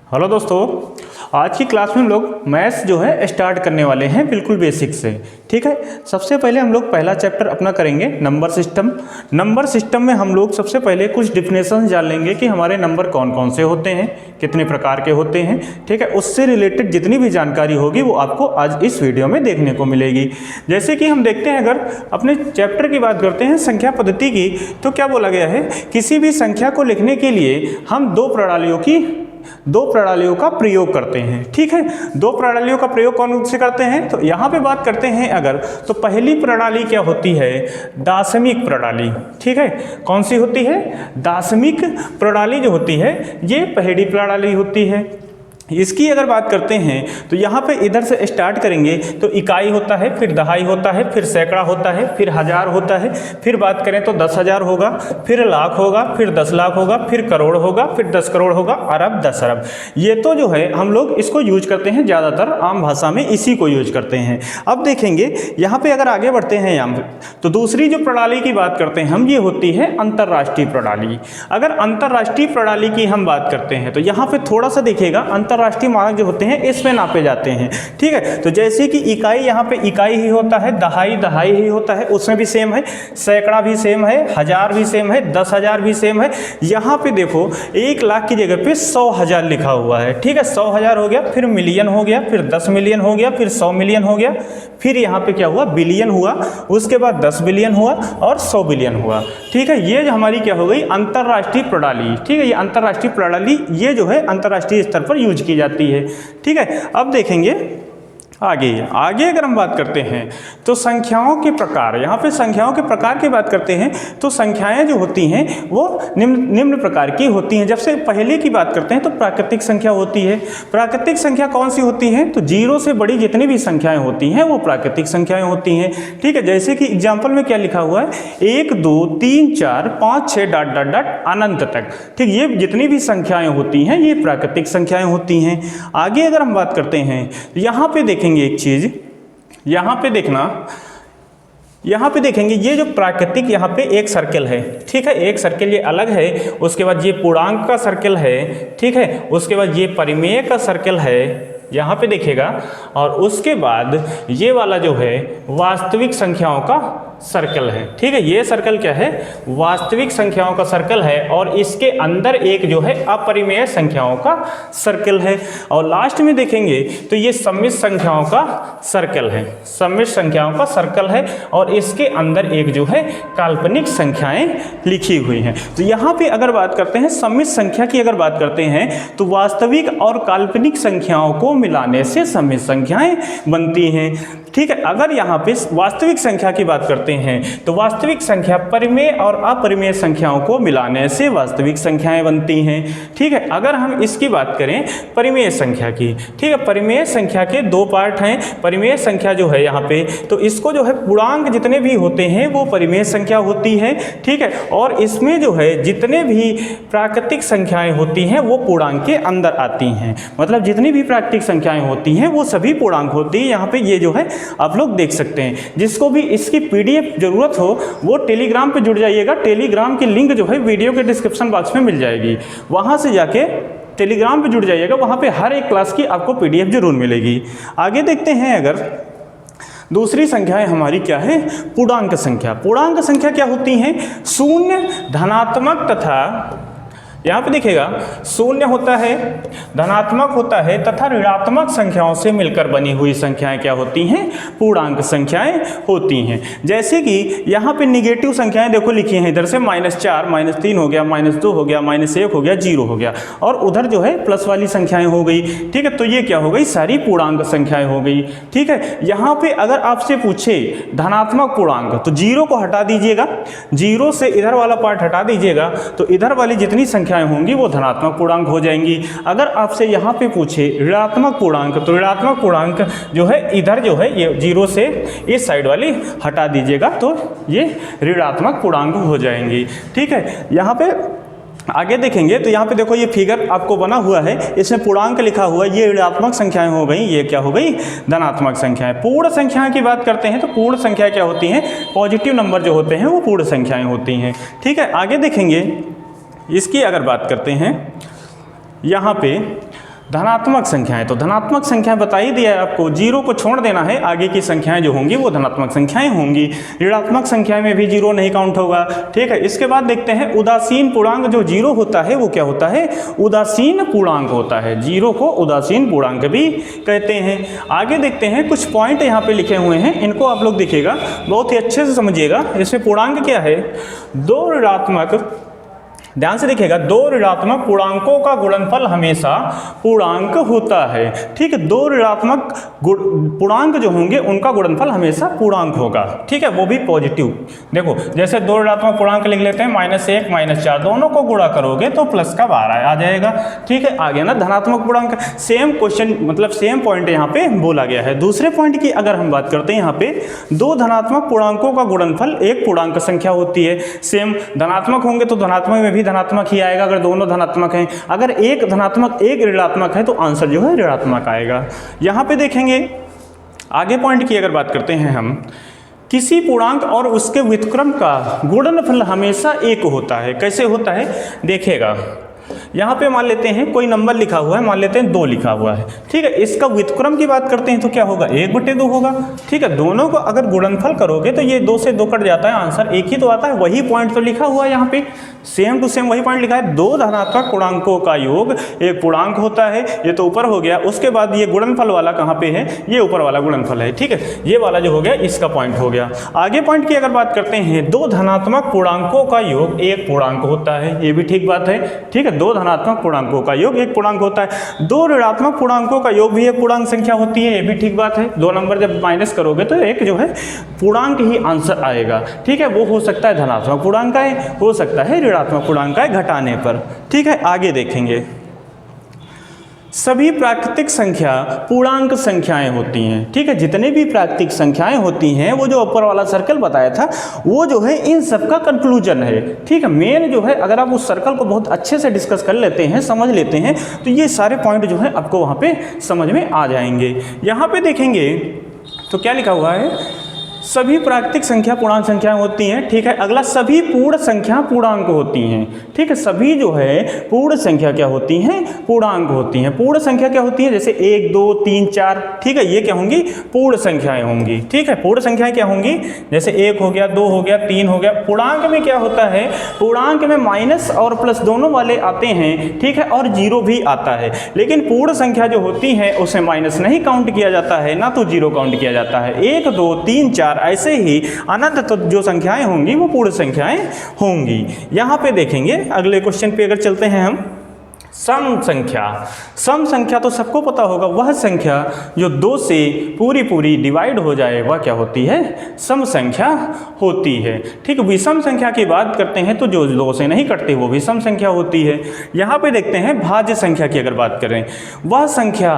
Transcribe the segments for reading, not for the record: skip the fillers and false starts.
Hello दोस्तों, आज की क्लास में हम लोग मैथ्स जो है स्टार्ट करने वाले हैं बिल्कुल बेसिक से। ठीक है, सबसे पहले हम लोग पहला चैप्टर अपना करेंगे नंबर सिस्टम। नंबर सिस्टम में हम लोग सबसे पहले कुछ डिफिनेशन जान लेंगे कि हमारे नंबर कौन कौन से होते हैं, कितने प्रकार के होते हैं। ठीक है, उससे रिलेटेड जितनी भी जानकारी होगी वो आपको आज इस वीडियो में देखने को मिलेगी। जैसे कि हम देखते हैं, अगर अपने चैप्टर की बात करते हैं संख्या पद्धति की, तो क्या बोला गया है, किसी भी संख्या को लिखने के लिए हम दो प्रणालियों का प्रयोग करते हैं। ठीक है, दो प्रणालियों का प्रयोग कौन से करते हैं, तो यहाँ पे बात करते हैं अगर, तो पहली प्रणाली क्या होती है, दार्शनिक प्रणाली। ठीक है, कौन सी होती है, दार्शनिक प्रणाली जो होती है ये पहली प्रणाली होती है। इसकी अगर बात करते हैं तो यहाँ पे इधर से स्टार्ट करेंगे तो इकाई होता है, फिर दहाई होता है, फिर सैकड़ा होता है, फिर हजार होता है, फिर बात करें तो 10,000 होगा, फिर लाख होगा, फिर 10 लाख होगा, फिर करोड़ होगा, फिर 10 करोड़ होगा, अरब 10 अरब। ये तो जो है हम लोग इसको यूज करते हैं, ज़्यादातर आम भाषा में इसी को यूज करते हैं। अब देखेंगे यहाँ पे अगर आगे बढ़ते हैं यहाँ तो दूसरी जो प्रणाली की बात करते हैं हम, ये होती है अंतर्राष्ट्रीय प्रणाली। अगर अंतर्राष्ट्रीय प्रणाली की हम बात करते हैं तो यहाँ पे थोड़ा सा देखिएगा, अंतर्राष्ट्रीय मानक जो होते हैं इसमें नापे जाते हैं। ठीक है, तो जैसे कि इकाई यहाँ पे इकाई ही होता है, दहाई ही होता है, उसमें भी सेम है, सैकड़ा भी सेम है, हजार भी सेम है, 10,000 भी सेम है। यहाँ पे देखो 1 लाख की जगह पे 100,000 लिखा हुआ है। ठीक है, 100,000 हो गया, फिर मिलियन हो गया, फिर 10 मिलियन हो गया, फिर 100 मिलियन हो गया, फिर यहाँ पे क्या हुआ, बिलियन हुआ, उसके बाद 10 बिलियन हुआ और 100 बिलियन हुआ। ठीक है, ये हमारी क्या हो गई, अंतर्राष्ट्रीय प्रणाली। ठीक है, ये अंतर्राष्ट्रीय प्रणाली ये जो है अंतर्राष्ट्रीय स्तर पर यूज की जाती है। ठीक है, अब देखेंगे आगे अगर हम बात करते हैं तो संख्याओं के प्रकार, यहाँ पे संख्याओं के प्रकार की बात करते हैं तो संख्याएं जो होती हैं वो निम्न प्रकार की होती हैं। जब से पहले की बात करते हैं तो प्राकृतिक संख्या होती है। प्राकृतिक संख्या कौन सी होती है, तो 0 से बड़ी जितनी भी संख्याएं होती हैं वो प्राकृतिक संख्याएं होती हैं। ठीक है, जैसे कि एग्जाम्पल में क्या लिखा हुआ है, 1 2 3 4 5 6 ... अनंत तक। ठीक, ये जितनी भी संख्याएं होती हैं ये प्राकृतिक संख्याएं होती हैं। आगे अगर हम बात करते हैं यहाँ पे देखें एक चीज, यहां पे देखना, यहां पे देखेंगे ये जो प्राकृतिक यहाँ पे एक सर्कल है। ठीक है, एक सर्कल ये अलग है, उसके बाद ये पूर्णांक का सर्कल है। ठीक है, उसके बाद ये परिमेय का सर्कल है, यहाँ पे देखेगा, और उसके बाद ये वाला जो है वास्तविक संख्याओं का सर्कल है। ठीक है, ये सर्कल क्या है, वास्तविक संख्याओं का सर्कल है, और इसके अंदर एक जो है अपरिमेय संख्याओं का सर्कल है। और लास्ट में देखेंगे तो ये सम्मिश्र संख्याओं का सर्कल है, सम्मिश्र संख्याओं का सर्कल है, और इसके अंदर एक जो है काल्पनिक संख्याएं लिखी हुई हैं। तो यहाँ पे अगर बात करते हैं सम्मिश्र संख्या की, अगर बात करते हैं तो वास्तविक और काल्पनिक संख्याओं को मिलाने से सम्मिश्र संख्याएं बनती हैं। ठीक है, अगर यहाँ पे वास्तविक संख्या की बात करते हैं तो वास्तविक संख्या परिमेय और अपरिमेय संख्याओं को मिलाने से वास्तविक संख्याएं बनती हैं। ठीक है, अगर हम इसकी बात करें परिमेय संख्या की, ठीक है, परिमेय संख्या के 2 पार्ट हैं। परिमेय संख्या जो है यहाँ पे, तो इसको जो है पूर्णांक जितने भी होते हैं वो परिमेय संख्या होती है। ठीक है, और इसमें जो है जितने भी प्राकृतिक संख्याएं होती हैं वो पूर्णांक के अंदर आती हैं। मतलब जितनी भी प्राकृतिक संख्याएं होती हैं वो सभी पूर्णांक होती है। यहाँ पे ये जो है आप लोग देख सकते हैं। जिसको भी इसकी पीडीएफ जरूरत हो वो टेलीग्राम पे जुड़ जाइएगा। टेलीग्राम की लिंक जो है वीडियो के डिस्क्रिप्शन बॉक्स में मिल जाएगी, वहां से जाके टेलीग्राम पे जुड़ जाइएगा, वहां पे हर एक क्लास की आपको पीडीएफ जरूर मिलेगी। आगे देखते हैं, अगर दूसरी संख्याएं हमारी क्या है, पूर्णांक संख्या। पूर्णांक संख्या क्या होती हैं, शून्य, धनात्मक तथा, यहाँ पे देखिएगा शून्य होता है, धनात्मक होता है तथा ऋणात्मक संख्याओं से मिलकर बनी हुई संख्याएं क्या होती हैं, पूर्णांक संख्याएं होती हैं। जैसे कि यहाँ पे निगेटिव संख्याएं देखो लिखी हैं, इधर से -4 -3 हो गया, -2 हो गया, -1 हो गया, 0 हो गया, और उधर जो है प्लस वाली संख्याएं हो गई। ठीक है, तो ये क्या हो गई, सारी पूर्णांक संख्याएं हो गई। ठीक है, यहाँ पे अगर आपसे पूछे धनात्मक पूर्णांक तो 0 को हटा दीजिएगा, 0 से इधर वाला पार्ट हटा दीजिएगा, तो इधर वाली जितनी संख्याएं होंगी वो धनात्मक पूर्णांक हो जाएंगी। अगर आपसे यहाँ पे पूछे ऋणात्मक पूर्णांक तो ऋणात्मक पूर्णांक जो है इधर जो है ये 0 से इस साइड वाली हटा दीजिएगा तो ये ऋणात्मक पूर्णांक हो जाएंगी। ठीक है, यहाँ पे आगे देखेंगे तो यहाँ पे देखो ये फिगर आपको बना हुआ है, इसमें पूर्णांक लिखा हुआ है, ये ऋणात्मक संख्याएं हो गई, ये क्या हो गई, धनात्मक संख्याएं। पूर्ण संख्याएं की बात करते हैं तो पूर्ण संख्या क्या होती हैं, पॉजिटिव नंबर जो होते हैं वो पूर्ण संख्याएं होती हैं। ठीक है, आगे देखेंगे इसकी अगर बात करते हैं यहाँ पे धनात्मक संख्याएं, तो धनात्मक संख्याएं बता ही दिया है आपको, जीरो को छोड़ देना है, आगे की संख्याएं जो होंगी वो धनात्मक संख्याएं होंगी। ऋणात्मक संख्याएं में भी जीरो नहीं काउंट होगा, ठीक है। इसके बाद देखते हैं उदासीन पूर्णांक, जो जीरो होता है वो क्या होता है, उदासीन पूर्णांक होता है। जीरो को उदासीन पूर्णांक भी कहते हैं। आगे देखते हैं, कुछ पॉइंट यहाँ पे लिखे हुए हैं, इनको आप लोग देखिएगा, बहुत ही अच्छे से समझिएगा। इसमें पूर्णांक क्या है, दो ऋणात्मक, ध्यान से देखिएगा, दो ऋणात्मक पूर्णांकों का गुणनफल हमेशा पूर्णांक होता है, ठीक है। दो ऋणात्मक पूर्णांक जो होंगे उनका गुणनफल हमेशा पूर्णांक होगा, ठीक है, वो भी पॉजिटिव। देखो जैसे दो ऋणात्मक पूर्णांक लिख लेते हैं, -1 -4, दोनों को गुणा करोगे तो प्लस का 12 आ जाएगा, ठीक है। आ गया ना धनात्मक पूर्णांक। सेम क्वेश्चन, मतलब सेम पॉइंट यहाँ पे बोला गया है। दूसरे पॉइंट की अगर हम बात करते हैं, यहाँ पे दो धनात्मक पूर्णांकों का गुणनफल एक पूर्णांक संख्या होती है। सेम धनात्मक होंगे तो धनात्मक में भी धनात्मक ही आएगा अगर दोनों धनात्मक हैं। अगर एक धनात्मक एक ऋणात्मक है तो आंसर जो है ऋणात्मक आएगा। यहाँ पे देखेंगे आगे पॉइंट की अगर बात करते हैं हम, किसी पूर्णांक और उसके व्युत्क्रम का गुणनफल हमेशा एक होता है। कैसे होता है देखिएगा, यहाँ पे मान लेते हैं कोई नंबर लिखा हुआ है, मान लेते हैं 2 लिखा हुआ है, ठीक है। इसका व्युत्क्रम की बात करते हैं तो क्या होगा, 1/2 होगा, ठीक है। दोनों को अगर गुणनफल करोगे तो ये 2 से 2 कट जाता है, आंसर एक ही तो आता है। वही पॉइंट तो लिखा हुआ है यहाँ पे, सेम टू सेम वही पॉइंट लिखा है। दो धनात्मक पूर्णांकों का योग एक पूर्णांक होता है, ये तो ऊपर हो गया। उसके बाद ये गुणनफल वाला कहाँ पे है, ये ऊपर वाला गुणनफल है, ठीक है। ये वाला जो हो गया इसका पॉइंट हो गया। आगे पॉइंट की अगर बात करते हैं, दो धनात्मक पूर्णांकों का योग एक पूर्णांक होता है, ये भी ठीक बात है, ठीक है। दो धनात्मक पूर्णांकों का योग एक पूर्णांक होता है। दो ऋणात्मक पूर्णांकों का योग भी एक पूर्णांक संख्या होती है, ये भी ठीक बात है। दो नंबर जब माइनस करोगे तो एक जो है पूर्णांक ही आंसर आएगा, ठीक है। वो हो सकता है धनात्मक पूर्णांक है, हो सकता है ऋणात्मक पूर्णांक है घटाने पर, ठीक है। आगे देखेंगे, सभी प्राकृतिक संख्या पूर्णांक संख्याएं होती हैं, ठीक है। जितने भी प्राकृतिक संख्याएं होती हैं, वो जो ऊपर वाला सर्कल बताया था वो जो है इन सब का कंक्लूजन है, ठीक है। मेन जो है अगर आप उस सर्कल को बहुत अच्छे से डिस्कस कर लेते हैं, समझ लेते हैं, तो ये सारे पॉइंट जो है आपको वहाँ पे समझ में आ जाएंगे। यहाँ पे देखेंगे तो क्या लिखा हुआ है, सभी प्राकृतिक संख्या पूर्णांक संख्याएं होती हैं, ठीक है। अगला, सभी पूर्ण संख्या पूर्णांक होती हैं, ठीक है। सभी जो है पूर्ण संख्या क्या होती हैं, पूर्णांक होती हैं। पूर्ण संख्या क्या होती है, जैसे 1 2 3 4, ठीक है, ये क्या होंगी, पूर्ण संख्याएं होंगी, ठीक है। पूर्ण संख्याएं क्या होंगी, जैसे 1 हो गया, 2 हो गया, 3 हो गया। पूर्णांक में क्या होता है, पूर्णांक में माइनस और प्लस दोनों वाले आते हैं, ठीक है, और 0 भी आता है। लेकिन पूर्ण संख्या जो होती है उसे माइनस नहीं काउंट किया जाता है, ना तो 0 काउंट किया जाता है। 1 2 3 4 ऐसे ही अनंत तो जो संख्याएं होंगी वो पूर्ण संख्याएं होंगी। यहां पे देखेंगे अगले क्वेश्चन पे अगर चलते हैं हम, सम संख्या। सम संख्या तो सबको पता होगा, वह संख्या जो 2 से पूरी डिवाइड हो जाए वह क्या होती है, सम संख्या होती है, ठीक है। विषम संख्या की बात करते हैं तो जो 2 से नहीं कटती वो विषम संख्या होती है। यहाँ पे देखते हैं भाज्य संख्या की अगर बात करें, वह संख्या,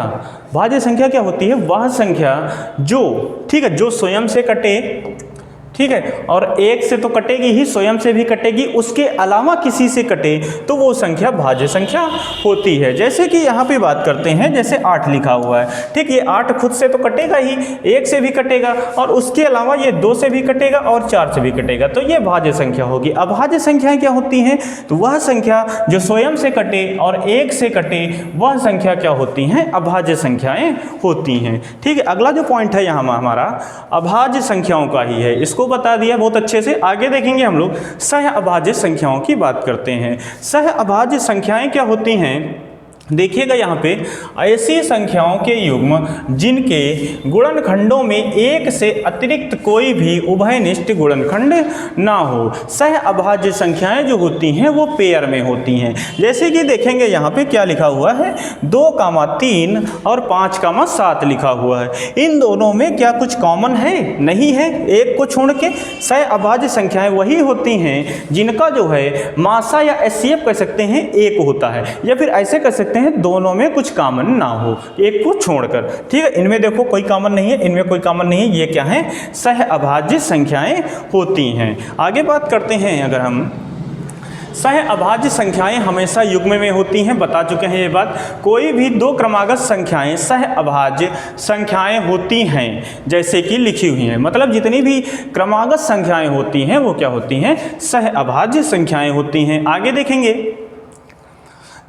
भाज्य संख्या क्या होती है, वह संख्या जो, ठीक है, जो स्वयं से कटे, ठीक है, और एक से तो कटेगी ही, स्वयं से भी कटेगी, उसके अलावा किसी से कटे तो वो संख्या भाज्य संख्या होती है। जैसे कि यहाँ पे बात करते हैं, जैसे 8 लिखा हुआ है, ठीक, ये 8 खुद से तो कटेगा ही, 1 से भी कटेगा और उसके अलावा ये 2 से भी कटेगा और 4 से भी कटेगा, तो ये भाज्य संख्या होगी। अभाज्य संख्याएं क्या होती हैं, तो वह संख्या जो स्वयं से कटे और 1 से कटे वह संख्या क्या होती हैं, अभाज्य संख्याएं होती हैं, ठीक है। अगला जो पॉइंट है यहाँ हमारा अभाज्य संख्याओं का ही है, इसको बता दिया बहुत अच्छे से। आगे देखेंगे हम लोग सह अभाज्य संख्याओं की बात करते हैं। सह अभाज्य संख्याएं क्या होती हैं, देखिएगा यहाँ पे, ऐसी संख्याओं के युग्म जिनके गुणनखंडों में एक से अतिरिक्त कोई भी उभयनिष्ठ गुणनखंड ना हो। सह अभाज्य संख्याएं जो होती हैं वो पेयर में होती हैं। जैसे कि देखेंगे यहाँ पे क्या लिखा हुआ है, 2,3 और 5,7 लिखा हुआ है। इन दोनों में क्या कुछ कॉमन है, नहीं है, एक को छोड़ के। सह अभाज्य संख्याएं वही होती हैं जिनका जो है मासा या एचसीएफ कह सकते हैं एक होता है, या फिर ऐसे कह सकते हैं दोनों में कुछ कॉमन ना हो, एक को छोड़कर, ठीक है। इनमें देखो कोई कॉमन नहीं है, इनमें कोई कॉमन नहीं है, ये क्या है, सह अभाज्य संख्याएं होती हैं। आगे बात करते हैं, अगर हम सह अभाज्य संख्याएं हमेशा युग्म में होती हैं, बता चुके हैं ये बात। कोई भी 2 क्रमागत संख्याएं सह अभाज्य संख्याएं होती हैं, जैसे कि लिखी हुई हैं, मतलब जितनी भी क्रमागत संख्याएं होती हैं वो क्या होती हैं, सह अभाज्य संख्याएं होती हैं। आगे देखेंगे,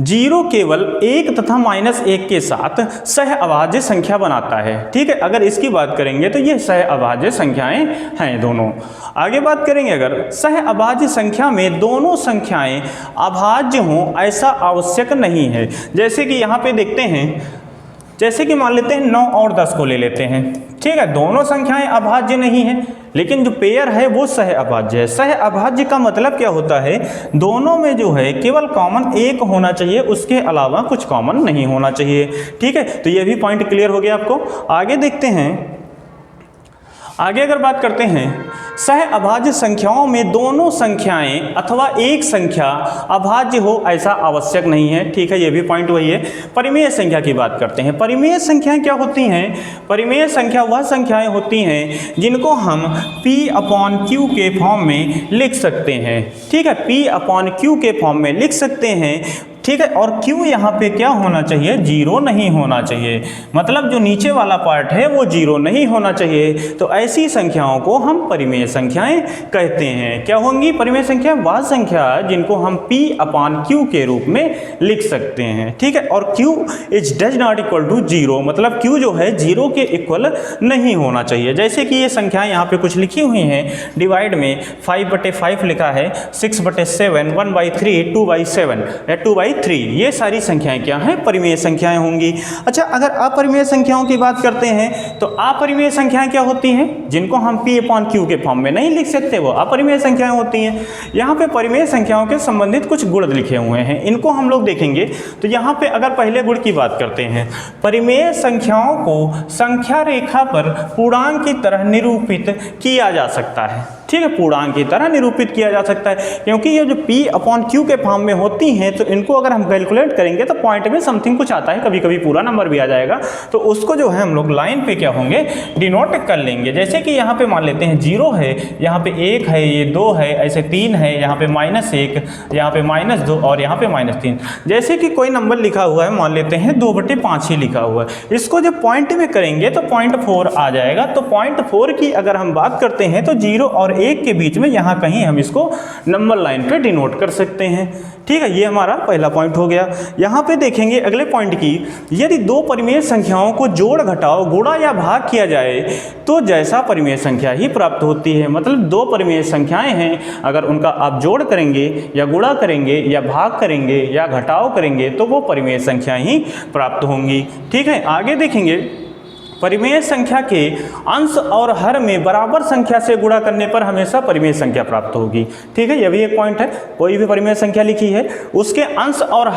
जीरो केवल 1 तथा -1 के साथ सह अभाज्य संख्या बनाता है। ठीक है, अगर इसकी बात करेंगे तो ये सह अभाज्य संख्याएं हैं दोनों। आगे बात करेंगे, अगर सह अभाज्य संख्या में दोनों संख्याएं अभाज्य हों ऐसा आवश्यक नहीं है। जैसे कि यहाँ पे देखते हैं, जैसे कि मान लेते हैं 9 और 10 को ले लेते हैं। ठीक है, दोनों संख्याएं अभाज्य नहीं है, लेकिन जो पेयर है वो सह अभाज्य है। सह अभाज्य का मतलब क्या होता है, दोनों में जो है केवल कॉमन एक होना चाहिए, उसके अलावा कुछ कॉमन नहीं होना चाहिए। ठीक है, तो ये भी पॉइंट क्लियर हो गया आपको। आगे देखते हैं, आगे अगर बात करते हैं, सह अभाज्य संख्याओं में दोनों संख्याएं अथवा एक संख्या अभाज्य हो ऐसा आवश्यक नहीं है। ठीक है, ये भी पॉइंट वही है। परिमेय संख्या की बात करते हैं। परिमेय संख्याएं क्या होती हैं? परिमेय संख्या वह संख्याएं होती हैं जिनको हम P/Q के फॉर्म में लिख सकते हैं। ठीक है, P/Q के फॉर्म में लिख सकते हैं। ठीक है, और Q यहाँ पे क्या होना चाहिए, जीरो नहीं होना चाहिए। मतलब जो नीचे वाला पार्ट है वो जीरो नहीं होना चाहिए। तो ऐसी संख्याओं को हम परिमेय संख्याएं कहते हैं। क्या होंगी परिमेय संख्या? वह संख्या जिनको हम P/Q के रूप में लिख सकते हैं। ठीक है, और Q is does not equal to zero, मतलब Q जो है जीरो के इक्वल नहीं होना चाहिए। जैसे कि ये संख्याएं यहाँ पे कुछ लिखी हुई हैं, डिवाइड में 5/5 लिखा है, 6/7, 1/3, 2/7 या 2/3, ये सारी संख्याएं क्या हैं, परिमेय संख्याएं होंगी। अच्छा, अगर अपरिमेय संख्याओं की बात करते हैं तो अपरिमेय संख्याएं क्या होती हैं? जिनको हम P/Q के फॉर्म में नहीं लिख सकते वो अपरिमेय संख्याएं होती हैं। यहाँ पे परिमेय संख्याओं के संबंधित कुछ गुण लिखे हुए हैं, इनको हम लोग देखेंगे। तो यहाँ पे अगर पहले गुण की बात करते हैं, परिमेय संख्याओं को संख्या रेखा पर पूर्णांक की तरह निरूपित किया जा सकता है। ठीक है, पूर्णांक की तरह निरूपित किया जा सकता है, क्योंकि ये जो P/Q के फॉर्म में होती हैं तो इनको अगर हम कैलकुलेट करेंगे तो पॉइंट में समथिंग कुछ आता है, कभी कभी पूरा नंबर भी आ जाएगा। तो उसको जो है हम लोग लाइन पे क्या होंगे, डिनोट कर लेंगे। जैसे कि यहाँ पे मान लेते हैं 0 है, यहाँ पे 1 है, ये 2 है, ऐसे 3 है, यहाँ पे -1, यहाँ पे -2 और यहाँ पे -3। जैसे कि कोई नंबर लिखा हुआ है, मान लेते हैं 2/5 ही लिखा हुआ है, इसको जब पॉइंट में करेंगे तो 0.4 आ जाएगा। तो 0.4 की अगर हम बात करते हैं तो 0 और 1 के बीच में यहाँ कहीं हम इसको नंबर लाइन पे डिनोट कर सकते हैं। ठीक है, ये हमारा पहला पॉइंट हो गया। यहाँ पे देखेंगे अगले पॉइंट की, यदि दो परिमेय संख्याओं को जोड़ घटाओ गुणा या भाग किया जाए तो जैसा परिमेय संख्या ही प्राप्त होती है। मतलब दो परिमेय संख्याएं हैं, अगर उनका आप जोड़ करेंगे या गुणा करेंगे या भाग करेंगे या घटाव करेंगे तो वो परिमेय संख्या ही प्राप्त होंगी। ठीक है, आगे देखेंगे, परिमेय संख्या के अंश और हर में बराबर संख्या से गुणा करने पर हमेशा परिमेय संख्या प्राप्त होगी। ठीक है, यह भी एक पॉइंट है। कोई भी परिमेय संख्या लिखी है, उसके अंश और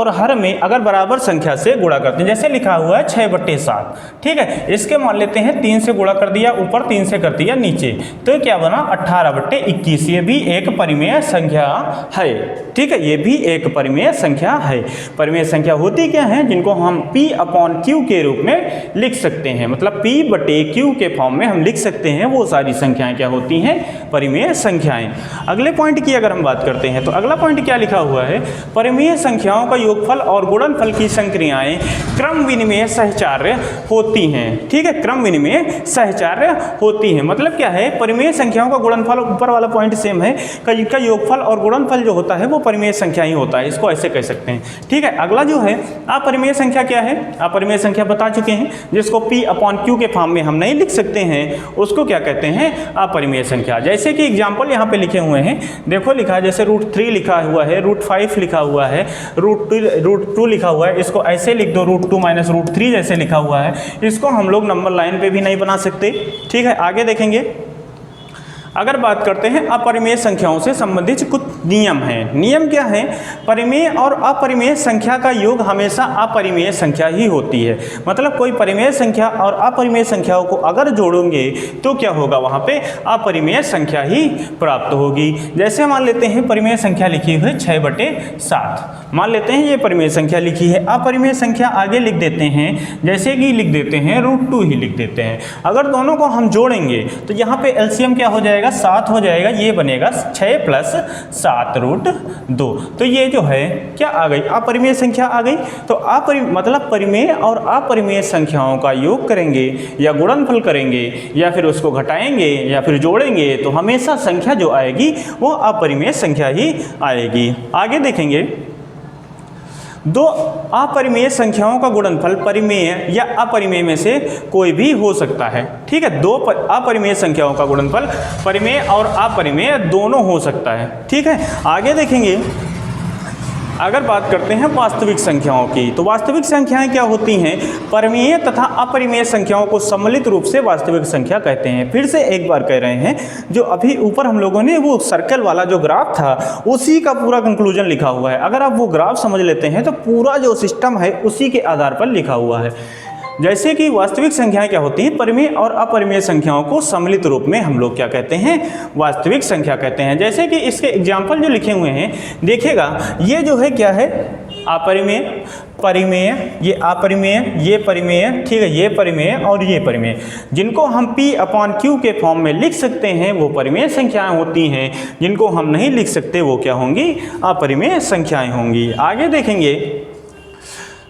हर में अगर बराबर संख्या से गुणा करते हैं, जैसे लिखा हुआ है 6/7। ठीक है, इसके मान लेते हैं 3 से गुणा कर दिया ऊपर, 3 से कर दिया नीचे, तो क्या बना 18/21। ये भी एक परिमेय संख्या है। ठीक है, ये भी एक परिमेय संख्या है। परिमेय संख्या होती क्या है, जिनको हम P/Q के रूप में लिख सकते हैं। मतलब P/Q के फॉर्म में हम लिख सकते हैं, वो सारी संख्याएं क्या होती हैं, परिमेय संख्याएं। अगले पॉइंट की अगर हम बात करते हैं तो अगला पॉइंट क्या लिखा हुआ है, परिमेय संख्याओं का योगफल और गुणनफल की संक्रियाएं क्रम विनिमेय सहचार्य होती हैं। ठीक है, क्रम विनिमेय सहचार्य होती हैं। मतलब क्या है, परिमेय संख्याओं का गुणनफल, ऊपर वाला पॉइंट सेम है, का योगफल और गुणनफल जो होता है वो परिमेय संख्या ही होता है, इसको ऐसे कह सकते हैं। ठीक है, अगला जो है अपरिमेय संख्या क्या है, अपरिमेय संख्या बता चुके हैं, जिसको P/Q के फॉर्म में हम नहीं लिख सकते हैं, उसको क्या कहते हैं, अपरिमेय संख्या। जैसे कि एग्जाम्पल यहाँ पे लिखे हुए हैं, देखो लिखा है, जैसे √3 लिखा हुआ है, √5 लिखा हुआ है, √2 लिखा हुआ है, इसको ऐसे लिख दो, √2 - √3 जैसे लिखा हुआ है, इसको हम लोग नंबर लाइन पे भी नहीं बना सकते। ठीक है, आगे देखेंगे, अगर बात करते हैं अपरिमेय संख्याओं से संबंधित कुछ नियम हैं। नियम क्या है, परिमेय और अपरिमेय संख्या का योग हमेशा अपरिमेय संख्या ही होती है। मतलब कोई परिमेय संख्या और अपरिमेय संख्याओं को अगर जोड़ेंगे तो क्या होगा, वहाँ पे अपरिमेय संख्या ही प्राप्त होगी। जैसे मान लेते हैं परिमेय संख्या लिखी हुई 6/7, मान लेते हैं ये परिमेय संख्या लिखी है। अपरिमेय संख्या आगे लिख देते हैं, जैसे कि लिख देते हैं √2 ही लिख देते हैं। अगर दोनों को हम जोड़ेंगे तो यहाँ पे एलसीएम क्या हो जाएगा, 7 हो जाएगा। ये बनेगा 6 + 7 √2। तो ये जो है क्या आ गई, अपरिमेय संख्या आ गई। तो मतलब परिमेय और अपरिमेय संख्याओं का योग करेंगे या गुणनफल करेंगे या फिर उसको घटाएंगे या फिर जोड़ेंगे तो हमेशा संख्या जो आएगी वो अपरिमेय संख्या ही आएगी। आगे देखेंगे, दो अपरिमेय संख्याओं का गुणनफल परिमेय या अपरिमेय में से कोई भी हो सकता है। ठीक है, दो अपरिमेय संख्याओं का गुणनफल परिमेय और अपरिमेय दोनों हो सकता है। ठीक है, आगे देखेंगे अगर बात करते हैं वास्तविक संख्याओं की, तो वास्तविक संख्याएं क्या होती हैं? परिमेय तथा अपरिमेय संख्याओं को सम्मिलित रूप से वास्तविक संख्या कहते हैं। फिर से एक बार कह रहे हैं, जो अभी ऊपर हम लोगों ने वो सर्कल वाला जो ग्राफ था उसी का पूरा कंक्लूजन लिखा हुआ है। अगर आप वो ग्राफ समझ लेते हैं तो पूरा जो सिस्टम है उसी के आधार पर लिखा हुआ है। जैसे कि वास्तविक संख्याएं क्या होती हैं? परिमेय और अपरिमेय संख्याओं को सम्मिलित रूप में हम लोग क्या कहते हैं? वास्तविक संख्या कहते हैं। जैसे कि इसके एग्जाम्पल जो लिखे हुए हैं देखिएगा, ये जो है क्या है? अपरिमेय, परिमेय, ये अपरिमेय, ये परिमेय, ठीक है, ये परिमेय और ये परिमेय, जिनको हम P/Q के फॉर्म में लिख सकते हैं वो परिमेय संख्याएं होती हैं। जिनको हम नहीं लिख सकते वो क्या होंगी? अपरिमेय संख्याएं होंगी। आगे देखेंगे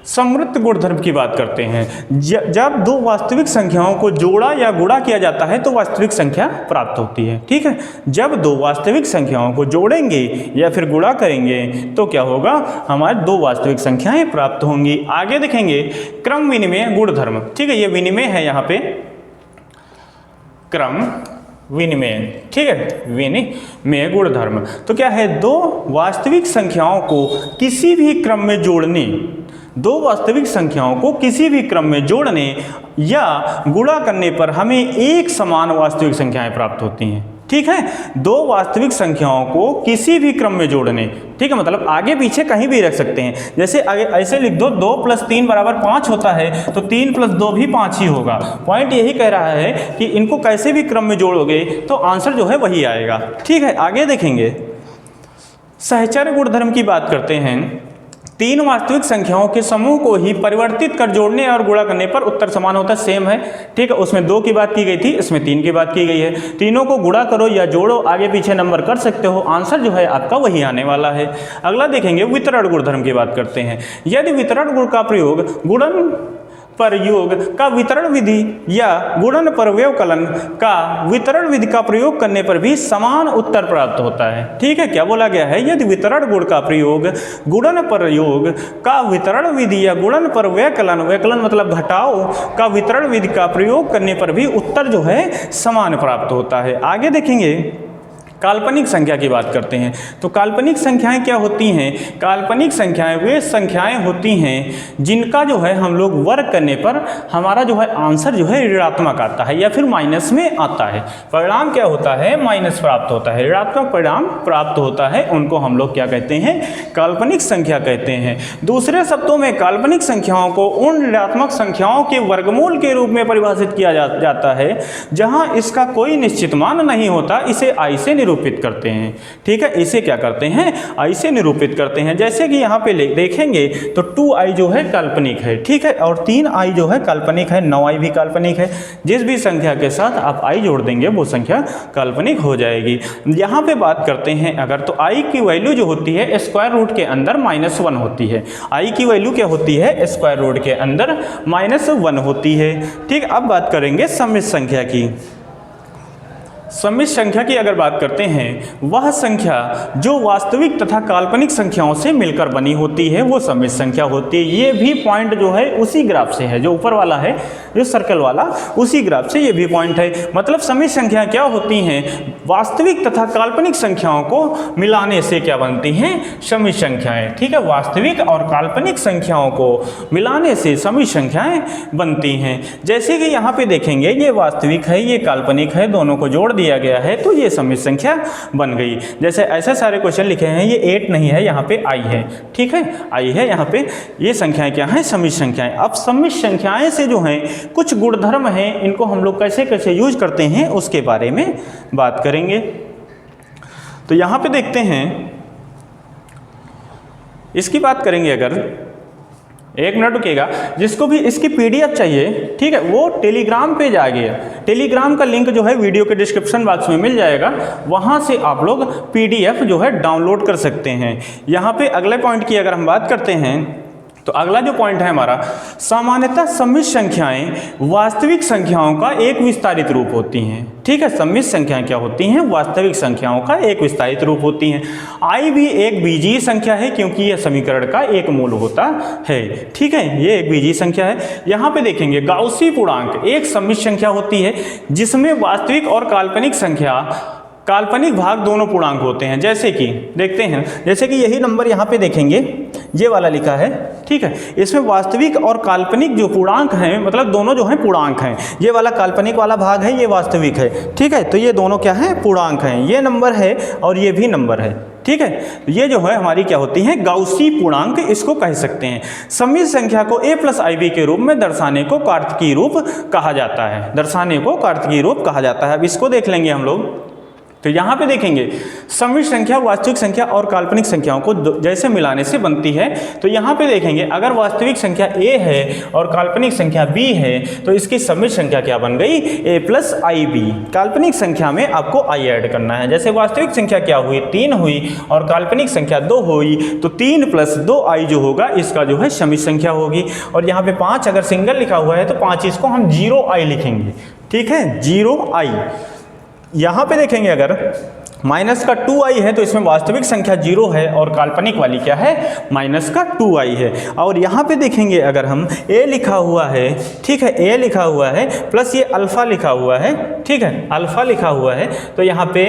समृद्ध गुणधर्म की बात करते हैं। जब दो वास्तविक संख्याओं को जोड़ा या गुणा किया जाता है तो वास्तविक संख्या प्राप्त होती है। ठीक है, जब दो वास्तविक संख्याओं को जोड़ेंगे या फिर गुणा करेंगे तो क्या होगा? हमारे दो वास्तविक संख्याएं प्राप्त होंगी। आगे देखेंगे क्रम विनिमय गुणधर्म। ठीक है, ये विनिमय है यहाँ पे, क्रम विनिमय। ठीक है, विनिमय गुणधर्म तो क्या है? दो वास्तविक संख्याओं को किसी भी क्रम में जोड़ने, दो वास्तविक संख्याओं को किसी भी क्रम में जोड़ने या गुणा करने पर हमें एक समान वास्तविक संख्याएं प्राप्त होती हैं। ठीक है, दो वास्तविक संख्याओं को किसी भी क्रम में जोड़ने, ठीक है, मतलब आगे पीछे कहीं भी रख सकते हैं। जैसे आगे ऐसे लिख दो, 2 + 3 = 5 होता है तो 3 + 2 भी 5 ही होगा। पॉइंट यही कह रहा है कि इनको कैसे भी क्रम में जोड़ोगे तो आंसर जो है वही आएगा। ठीक है, आगे देखेंगे सहचर्य गुणधर्म की बात करते हैं। तीन वास्तविक संख्याओं के समूह को ही परिवर्तित कर जोड़ने और गुणा करने पर उत्तर समान होता है, सेम है। ठीक है, उसमें 2 की बात की गई थी, इसमें 3 की बात की गई है। तीनों को गुणा करो या जोड़ो, आगे पीछे नंबर कर सकते हो, आंसर जो है आपका वही आने वाला है। अगला देखेंगे वितरण गुणधर्म की बात करते हैं। यदि वितरण गुण का प्रयोग गुणन पर योग का वितरण विधि या गुणन पर व्यवकलन का वितरण विधि का प्रयोग करने पर भी समान उत्तर प्राप्त होता है। ठीक है, क्या बोला गया है? यदि वितरण गुण का प्रयोग गुणन पर योग का वितरण विधि या गुणन पर व्यवकलन, व्यवकलन मतलब घटाव, का वितरण विधि का प्रयोग करने पर भी उत्तर जो है समान प्राप्त होता है। आगे देखेंगे काल्पनिक संख्या की बात करते हैं। तो काल्पनिक संख्याएं क्या होती हैं? काल्पनिक संख्याएं वे संख्याएं होती हैं जिनका जो है हम लोग वर्ग करने पर हमारा जो है आंसर जो है ऋणात्मक आता है या फिर माइनस में आता है। परिणाम क्या होता है? माइनस प्राप्त होता है, ऋणात्मक परिणाम प्राप्त होता है। उनको हम लोग क्या कहते हैं? काल्पनिक संख्या कहते हैं। दूसरे शब्दों में काल्पनिक संख्याओं को उन ऋणात्मक संख्याओं के वर्गमूल के रूप में परिभाषित किया जाता है जहां इसका कोई निश्चित मान नहीं होता। इसे आई से निरूपित करते हैं। ठीक है, इसे क्या करते हैं? आई से निरूपित करते हैं। जैसे कि यहाँ पे देखेंगे तो 2i जो है काल्पनिक है। ठीक है, और 3i जो है काल्पनिक है, 9i भी काल्पनिक है। जिस भी संख्या के साथ आप i जोड़ देंगे वो संख्या काल्पनिक हो जाएगी। यहाँ पे बात करते हैं अगर, तो i की वैल्यू जो होती है स्क्वायर रूट के अंदर -1 होती है। i की वैल्यू क्या होती है? स्क्वायर रूट के अंदर -1 होती है। ठीक, अब बात करेंगे सम्मिश्र संख्या की। सम्मिश्र संख्या की अगर बात करते हैं, वह संख्या जो वास्तविक तथा काल्पनिक संख्याओं से मिलकर बनी होती है वो सम्मिश्र संख्या होती है। ये भी पॉइंट जो है उसी ग्राफ से है, जो ऊपर वाला है जो सर्कल वाला, उसी ग्राफ से ये भी पॉइंट है। मतलब सम्मिश्र संख्या क्या होती हैं? वास्तविक तथा काल्पनिक संख्याओं को मिलाने से क्या बनती हैं? सम्मिश्र संख्याएं। ठीक है, वास्तविक और काल्पनिक संख्याओं को मिलाने से सम्मिश्र संख्याएं बनती हैं। जैसे कि यहाँ पे देखेंगे ये वास्तविक है, ये काल्पनिक है, दोनों को जोड़ दिया गया है तो ये सम्मिश्र संख्या बन गई। जैसे ऐसे सारे क्वेश्चन लिखे हैं, ये 8 नहीं है, यहाँ पे i है। ठीक है, i है यहाँ पे। ये संख्याएं क्या हैं? सम्मिश्र संख्याएं। अब सम्मिश्र संख्याएं से जो हैं कुछ गुणधर्म हैं, इनको हम लोग कैसे कैसे यूज करते हैं उसके बारे में बात करेंगे। तो यहाँ पे देखते हैं, इसकी बात करेंगे अगर, 1 मिनट रुकिएगा। जिसको भी इसकी PDF चाहिए, ठीक है, वो टेलीग्राम पे जाइए। टेलीग्राम का लिंक जो है वीडियो के डिस्क्रिप्शन बॉक्स में मिल जाएगा, वहाँ से आप लोग PDF जो है डाउनलोड कर सकते हैं। यहाँ पे अगले पॉइंट की अगर हम बात करते हैं तो अगला जो पॉइंट है हमारा, सामान्यतः सम्मिश्र संख्याएं वास्तविक संख्याओं का एक विस्तारित रूप होती हैं। ठीक है, सम्मिश्र संख्याएं क्या होती हैं? वास्तविक संख्याओं का एक विस्तारित रूप होती हैं। आई भी एक बीजीय संख्या है क्योंकि यह समीकरण का एक मूल होता है। ठीक है, ये एक बीजीय संख्या है। यहाँ पे देखेंगे गाउसी पूर्णांक एक सम्मिश्र संख्या होती है जिसमें वास्तविक और काल्पनिक संख्या, काल्पनिक भाग दोनों पूर्णांक होते हैं। जैसे कि देखते हैं, जैसे कि यही नंबर यहाँ पे देखेंगे, ये वाला लिखा है। ठीक है, इसमें वास्तविक और काल्पनिक जो पूर्णांक हैं, मतलब दोनों जो हैं पूर्णांक हैं। ये वाला काल्पनिक वाला भाग है, ये वास्तविक है। ठीक है, तो ये दोनों क्या हैं? पूर्णांक हैं। ये नंबर है और ये भी नंबर है। ठीक है, ये जो है हमारी क्या होती है? गाउसी पूर्णांक इसको कह सकते हैं। सम्मिश्र संख्या को a + ib के रूप में दर्शाने को कार्तकीय रूप कहा जाता है। दर्शाने को कार्तकीय रूप कहा जाता है। अब इसको देख लेंगे हम लोग। तो यहाँ पे देखेंगे सम्मिश्र संख्या वास्तविक संख्या और काल्पनिक संख्याओं को जैसे मिलाने से बनती है। तो यहाँ पे देखेंगे अगर वास्तविक संख्या a है और काल्पनिक संख्या b है तो इसकी सम्मिश्र संख्या क्या बन गई? a + ib। काल्पनिक संख्या में आपको i ऐड करना है। जैसे वास्तविक संख्या क्या हुई? 3 हुई और काल्पनिक संख्या 2 हुई, तो 3 + 2i जो होगा इसका जो है सम्मिश्र संख्या होगी। और यहाँ पे 5 अगर सिंगल लिखा हुआ है तो 5 इसको हम 0i लिखेंगे। ठीक है, 0i। यहाँ पे देखेंगे अगर माइनस का 2i है तो इसमें वास्तविक संख्या 0 है और काल्पनिक वाली क्या है? माइनस का 2i है। और यहाँ पे देखेंगे अगर हम a लिखा हुआ है, ठीक है, a लिखा हुआ है प्लस ये अल्फ़ा लिखा हुआ है। ठीक है, अल्फ़ा लिखा हुआ है तो यहाँ पे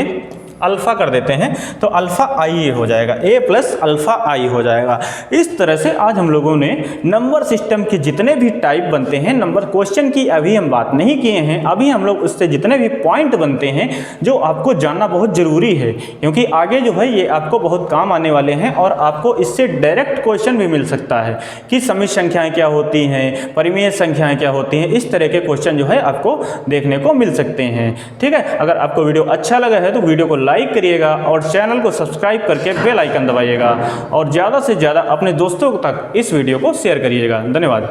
अल्फ़ा कर देते हैं तो अल्फ़ा आई हो जाएगा, a + अल्फ़ा आई हो जाएगा। इस तरह से आज हम लोगों ने नंबर सिस्टम के जितने भी टाइप बनते हैं, नंबर क्वेश्चन की अभी हम बात नहीं किए हैं, अभी हम लोग उससे जितने भी पॉइंट बनते हैं जो आपको जानना बहुत ज़रूरी है, क्योंकि आगे जो है ये आपको बहुत काम आने वाले हैं और आपको इससे डायरेक्ट क्वेश्चन भी मिल सकता है कि सम्मिश्र संख्याएँ क्या होती हैं, परिमेय संख्याएँ क्या होती हैं। इस तरह के क्वेश्चन जो है आपको देखने को मिल सकते हैं। ठीक है, अगर आपको वीडियो अच्छा लगा है तो वीडियो को लाइक करिएगा और चैनल को सब्सक्राइब करके बेल आइकन दबाइएगा और ज़्यादा से ज़्यादा अपने दोस्तों तक इस वीडियो को शेयर करिएगा। धन्यवाद।